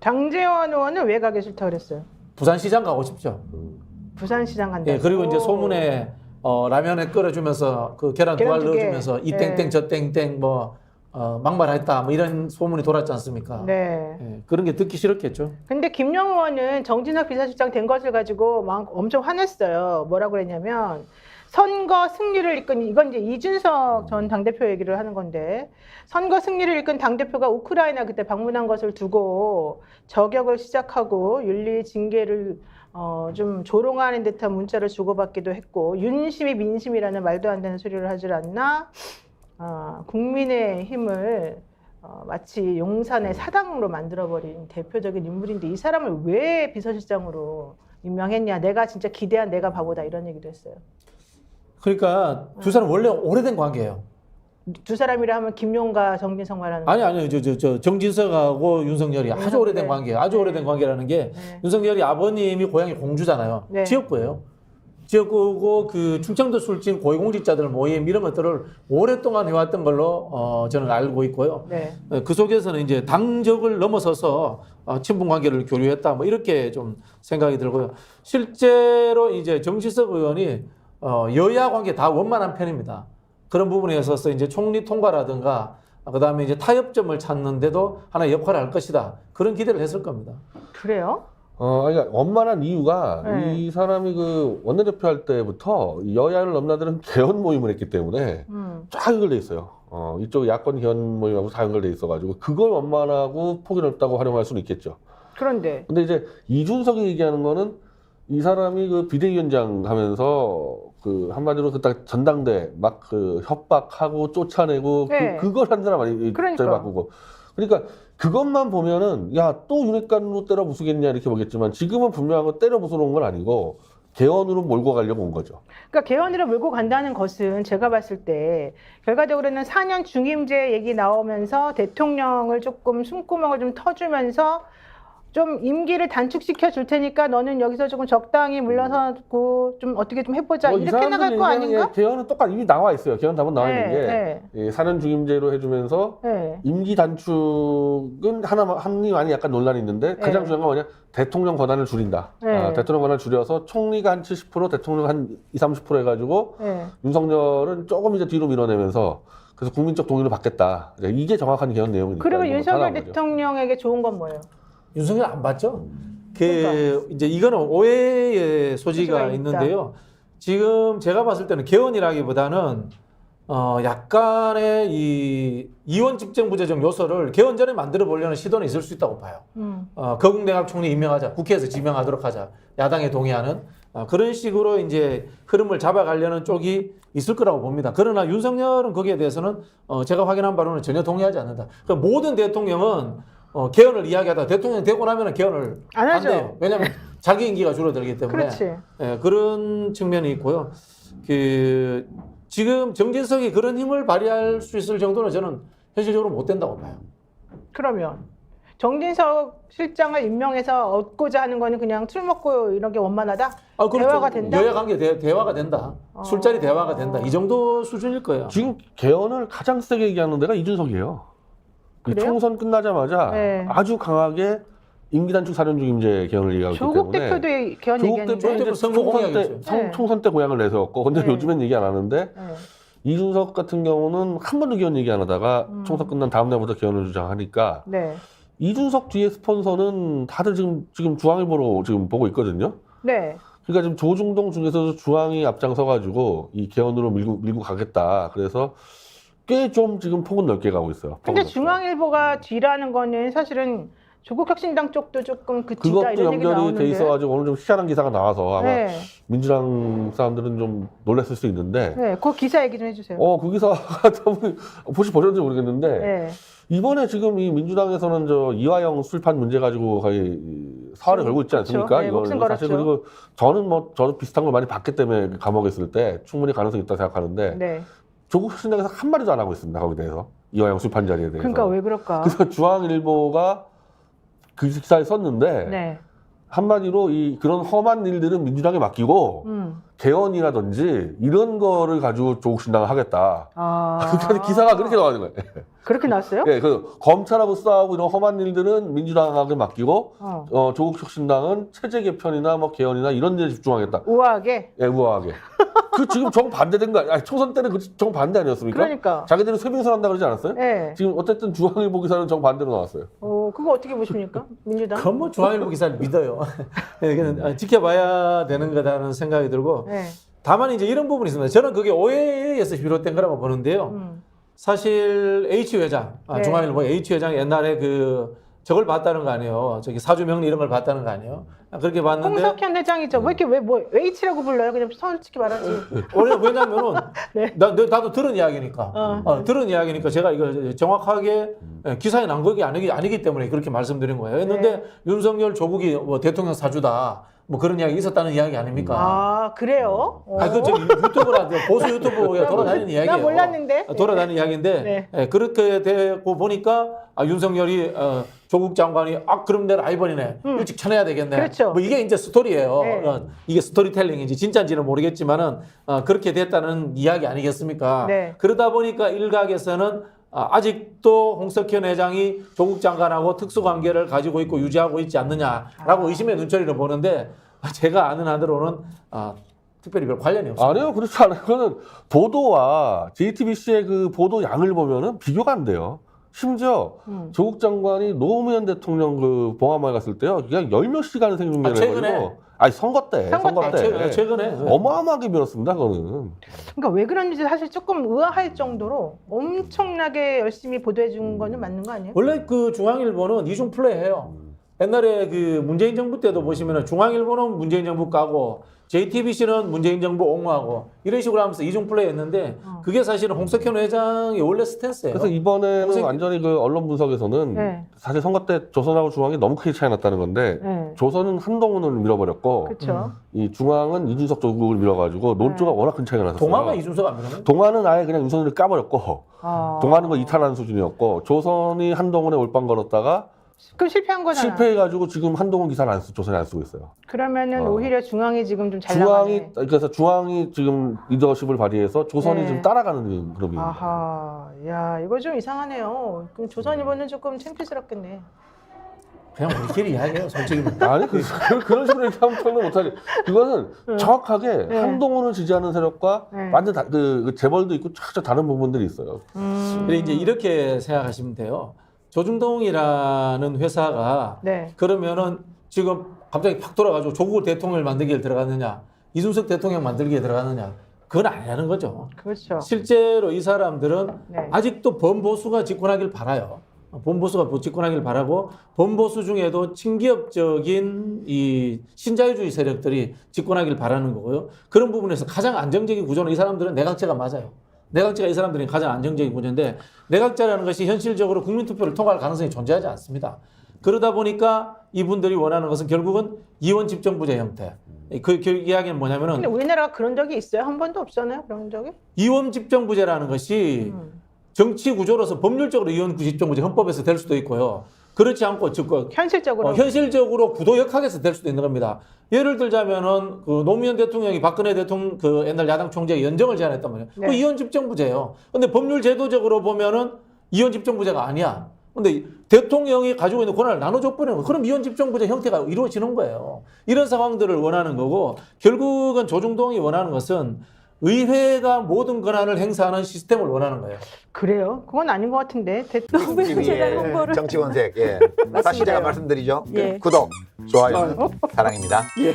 장제원 의원은 왜 가기 싫다 그랬어요? 부산시장 가고 싶죠. 부산시장 간다. 예, 그리고 이제 소문에 라면에 끓여주면서 그 계란 두 알 두 개. 넣어주면서 이 네. 땡땡 저 땡땡 뭐 막말했다 뭐 이런 소문이 돌았지 않습니까? 네. 예, 그런 게 듣기 싫었겠죠. 근데 김영 의원은 정진석 비서실장 된 것을 가지고 막 엄청 화냈어요. 뭐라고 그랬냐면 선거 승리를 이끈, 이건 이제 이준석 전 당대표 얘기를 하는 건데, 선거 승리를 이끈 당대표가 우크라이나 그때 방문한 것을 두고 저격을 시작하고 윤리 징계를 좀 조롱하는 듯한 문자를 주고받기도 했고, 윤심이 민심이라는 말도 안 되는 소리를 하질 않나, 국민의 힘을 마치 용산의 사당으로 만들어버린 대표적인 인물인데 이 사람을 왜 비서실장으로 임명했냐, 내가 진짜 기대한 내가 바보다, 이런 얘기도 했어요. 그러니까 두 사람 원래 오래된 관계예요. 두 사람이라 하면 김용과 정진석 말하는 아니요. 저 정진석하고 윤석열이 아주 오래된 관계예요. 아주 오래된 관계라는 게 윤석열이 아버님이 고향이 공주잖아요. 네. 지역구예요. 지역구고 그 충청도 출신 고위공직자들 모임 이런 것들을 오랫동안 해왔던 걸로 저는 알고 있고요. 네. 그 속에서는 이제 당적을 넘어서서 친분 관계를 교류했다 뭐 이렇게 좀 생각이 들고요. 실제로 이제 정진석 의원이 여야 관계 다 원만한 편입니다. 그런 부분에 있어서 이제 총리 통과라든가 그다음에 이제 타협점을 찾는데도 하나의 역할을 할 것이다. 그런 기대를 했을 겁니다. 그래요? 그러니까 원만한 이유가 네. 이 사람이 그 원내대표 할 때부터 여야를 넘나드는 개헌 모임을 했기 때문에 쫙 연결돼 있어요. 이쪽 야권 개헌 모임하고 다 연결돼 있어가지고 그걸 원만하고 폭이 넓다고 활용할 수는 있겠죠. 그런데 근데 이제 이준석이 얘기하는 거는 이 사람이 그 비대위원장 하면서 그 한마디로 그 딱 전당대 막 그 협박하고 쫓아내고 네. 그걸 한 사람 아니 그러니까. 바꾸고 그러니까 그것만 보면은 야 또 윤핵관으로 때려 부수겠냐 이렇게 보겠지만 지금은 분명한 건 때려 부수러 온 건 아니고 개헌으로 몰고 가려고 온 거죠. 그러니까 개헌으로 몰고 간다는 것은 제가 봤을 때 결과적으로는 4년 중임제 얘기 나오면서 대통령을 조금 숨구멍을 좀 터주면서 좀 임기를 단축시켜 줄 테니까 너는 여기서 조금 적당히 물러서고 좀 어떻게 좀 해보자, 이 이렇게 사람들 나갈 거 얘기하는 아닌가? 게 개헌은 똑같이 이미 나와 있어요. 개헌 답은 나와 있는 게 네. 예, 4년 중임제로 해주면서 네. 임기 단축은 한이 많이 약간 논란이 있는데 가장 중요한 건 뭐냐? 대통령 권한을 줄인다. 네. 대통령 권한을 줄여서 총리가 한 70%, 대통령 한 20, 30% 해가지고 네. 윤석열은 조금 이제 뒤로 밀어내면서 그래서 국민적 동의를 받겠다. 이게 정확한 개헌 내용이니까. 그리고 이거 윤석열 따라온 거죠. 대통령에게 좋은 건 뭐예요? 윤석열 안 봤죠? 그러니까. 이제 이거는 오해의 소지가 소지가 있는데요. 지금 제가 봤을 때는 개헌이라기보다는 약간의 이 이원 집정부재정 요소를 개헌 전에 만들어 보려는 시도는 있을 수 있다고 봐요. 거국내각 총리 임명하자, 국회에서 지명하도록 하자, 야당에 동의하는 그런 식으로 이제 흐름을 잡아가려는 쪽이 있을 거라고 봅니다. 그러나 윤석열은 거기에 대해서는 제가 확인한 바로는 전혀 동의하지 않는다. 그러니까 모든 대통령은 개헌을 이야기하다 대통령이 되고 나면 개헌을 안 하죠. 한대요. 왜냐하면 자기 임기가 줄어들기 때문에. 그렇지. 예, 그런 측면이 있고요. 지금 정진석이 그런 힘을 발휘할 수 있을 정도는 저는 현실적으로 못 된다고 봐요. 그러면 정진석 실장을 임명해서 얻고자 하는 거는 그냥 술 먹고 이런 게 원만하다? 그렇죠. 대화가 된다? 여야 관계 대화가 된다. 술자리 대화가 된다. 이 정도 수준일 거예요. 지금 개헌을 가장 세게 얘기하는 데가 이준석이에요. 이 그래요? 총선 끝나자마자 네. 아주 강하게 임기 단축 4년 중임제 개헌을 얘기하기 조국 때문에 대표도 개헌 조국 얘기했는데. 대표는 이제 선거 총선 공약이죠. 때, 네. 총선 때 고향을 내세웠고 근데 네. 요즘엔 얘기 안 하는데 네. 이준석 같은 경우는 한 번도 개헌 얘기 안 하다가 총선 끝난 다음 날부터 개헌을 주장하니까 네. 이준석 뒤에 스폰서는 다들 지금 중앙일보로 지금 보고 있거든요. 네. 그러니까 지금 조중동 중에서도 중앙이 앞장서가지고 이 개헌으로 밀고 가겠다. 그래서 꽤 좀 지금 폭은 넓게 가고 있어요. 근데 폭은 넓게. 중앙일보가 뒤라는 거는 사실은 조국혁신당 쪽도 조금 그 뒤다 그것도 이런 얘기 연결이 나오는데. 돼 있어가지고 오늘 좀 희한한 기사가 나와서 아마 네. 민주당 사람들은 좀 놀랐을 수 있는데 네. 그 기사 얘기 좀 해주세요. 그 기사가 너무 혹시 보셨는지 모르겠는데 네. 이번에 지금 이 민주당에서는 저 이화영 술판 문제 가지고 거의 사활을 걸고 있지 않습니까? 그렇죠. 네, 이건 목숨 사실 걸었죠. 그리고 저도 비슷한 걸 많이 봤기 때문에 감옥에 있을 때 충분히 가능성이 있다 생각하는데 네. 조국 혁신당에서 한 마디도 안 하고 있습니다. 거기에 대해서 이화영 술판 자리에 대해서. 그러니까 왜 그럴까? 그래서 중앙일보가 그 기사에 썼는데 네. 한마디로 그런 험한 일들은 민주당에 맡기고 개헌이라든지 이런 거를 가지고 조국 신당을 하겠다. 그렇게 기사가 그렇게 나오는 거예요. 그렇게 나왔어요? 예, 그 검찰하고 싸우고 이런 험한 일들은 민주당에게 맡기고 조국 혁신당은 체제 개편이나 뭐 개헌이나 이런 데 집중하겠다. 우아하게. 예, 우아하게. 그 지금 정 반대된 거 아니, 초선 때는 그 정 반대 아니었습니까? 그러니까. 자기들은 쇄신설 한다 그러지 않았어요? 네. 지금 어쨌든 중앙일보 기사는 정 반대로 나왔어요. 그거 어떻게 보십니까? 민주당? 그건 뭐 중앙일보 기사를 믿어요. 이거는 지켜봐야 되는 거다라는 생각이 들고 네. 다만 이제 이런 부분이 있습니다. 저는 그게 오해에서 비롯된 거라고 보는데요. 사실 H 회장, 네. 중앙일보 H 회장이 옛날에 저걸 봤다는 거 아니에요. 저기 사주명리 이런 걸 봤다는 거 아니에요. 그렇게 봤는데 홍석현 회장이죠. 왜 이렇게 왜 H라고 불러요? 그냥 솔직히 말하지. 왜냐면은 네. 나도 들은 이야기니까 들은 이야기니까 제가 이걸 정확하게 기사에 난 것이 아니기 때문에 그렇게 말씀드린 거예요. 했는데 네. 윤석열 조국이 뭐 대통령 사주다 뭐 그런 이야기 있었다는 이야기 아닙니까? 아 그래요? 저 유튜브라 보수 유튜브에 돌아다니는 이야기예요. 나 몰랐는데. 돌아다니는 이야기인데 네. 그렇게 되고 보니까 윤석열이 조국 장관이 그럼 내 라이벌이네 일찍 쳐내야 되겠네. 그렇죠. 뭐 이게 이제 스토리예요. 네. 이게 스토리텔링인지 진짜인지는 모르겠지만은 그렇게 됐다는 이야기 아니겠습니까? 네. 그러다 보니까 일각에서는 아직도 홍석현 회장이 조국 장관하고 특수관계를 가지고 있고 유지하고 있지 않느냐라고 의심의 눈초리를 보는데 제가 아는 한으로는 특별히 별 관련이 없습니다. 아니요, 그렇지 않아요. 그거는 보도와 JTBC의 그 보도 양을 보면은 비교가 안 돼요. 심지어 조국 장관이 노무현 대통령 그 봉화마을 갔을 때요, 그냥 10몇 시간을 생중계를 최근에? 해가지고, 아니 선거 때. 최근에 어마어마하게 밀었습니다, 그거는. 그러니까 왜 그런지 사실 조금 의아할 정도로 엄청나게 열심히 보도해 준 거는 맞는 거 아니에요? 원래 그 중앙일보는 이중 플레이해요. 옛날에 그 문재인 정부 때도 보시면은 중앙일보는 문재인 정부 까고 JTBC는 문재인 정부 옹호하고 이런 식으로 하면서 이중 플레이 했는데 그게 사실은 홍석현 회장의 원래 스탠스예요. 그래서 이번에는 완전히 그 언론 분석에서는 네. 사실 선거 때 조선하고 중앙이 너무 크게 차이 났다는 건데 네. 조선은 한동훈을 밀어버렸고 그렇죠. 이 중앙은 이준석 조국을 밀어가지고 논조가 워낙 큰 차이가 났었어요. 동아가 이준석 안 밀어요? 동아는 아예 그냥 윤석열을 까버렸고 동아는 거 이탈하는 수준이었고 조선이 한동훈에 올빵 걸었다가 그럼 실패한 거잖아. 실패해가지고 지금 한동훈 기사를 조선에 안 쓰고 있어요. 그러면은 오히려 중앙이 지금 좀 잘 중앙이 나가네. 그래서 중앙이 지금 리더십을 발휘해서 조선이 네. 좀 따라가는 그룹입니다. 아하, 야 이거 좀 이상하네요. 그럼 조선일보는 조금 창피스럽겠네. 그냥 우리끼리 이야기해요, 솔직히. 아니 그런 식으로 얘기하면 평론 못하지. 그거는 정확하게 네. 한동훈을 지지하는 세력과 네. 완전 그 재벌도 있고 쫙 다른 부분들이 있어요. 근데 이제 이렇게 생각하시면 돼요. 조중동이라는 회사가 네. 그러면은 지금 갑자기 팍 돌아가지고 조국 대통령을 만들기에 들어갔느냐, 이준석 대통령 만들기에 들어갔느냐, 그건 아니라는 거죠. 그렇죠. 실제로 이 사람들은 네. 아직도 범보수가 집권하길 바라요. 범보수가 집권하길 바라고 범보수 중에도 친기업적인 이 신자유주의 세력들이 집권하길 바라는 거고요. 그런 부분에서 가장 안정적인 구조는 이 사람들은 내각제가 맞아요. 내각제가 이 사람들이 가장 안정적인 구조인데 내각제라는 것이 현실적으로 국민투표를 통과할 가능성이 존재하지 않습니다. 그러다 보니까 이분들이 원하는 것은 결국은 이원 집정부제 형태. 그 이야기는 뭐냐면은 근데 우리나라가 그런 적이 있어요? 한 번도 없잖아요, 그런 적이? 이원 집정부제라는 것이 정치 구조로서 법률적으로 이원 집정부제 헌법에서 될 수도 있고요. 그렇지 않고 즉 현실적으로 현실적으로 구도역학에서 될 수도 있는 겁니다. 예를 들자면은 그 노무현 대통령이 박근혜 대통령 그 옛날 야당 총재에 연정을 제안했단 말이에요. 네. 그 이원 집정부제예요. 근데 법률 제도적으로 보면은 이원 집정부제가 아니야. 근데 대통령이 가지고 있는 권한을 나눠줘 버리는 거. 그럼 이원 집정부제 형태가 이루어지는 거예요. 이런 상황들을 원하는 거고 결국은 조중동이 원하는 것은 의회가 모든 권한을 행사하는 시스템을 원하는 거예요. 그래요? 그건 아닌 것 같은데 대통령 제가 홍보를 정치권색. 예. 다시 제가 말씀드리죠. 예. 구독, 좋아요, 사랑입니다. 예.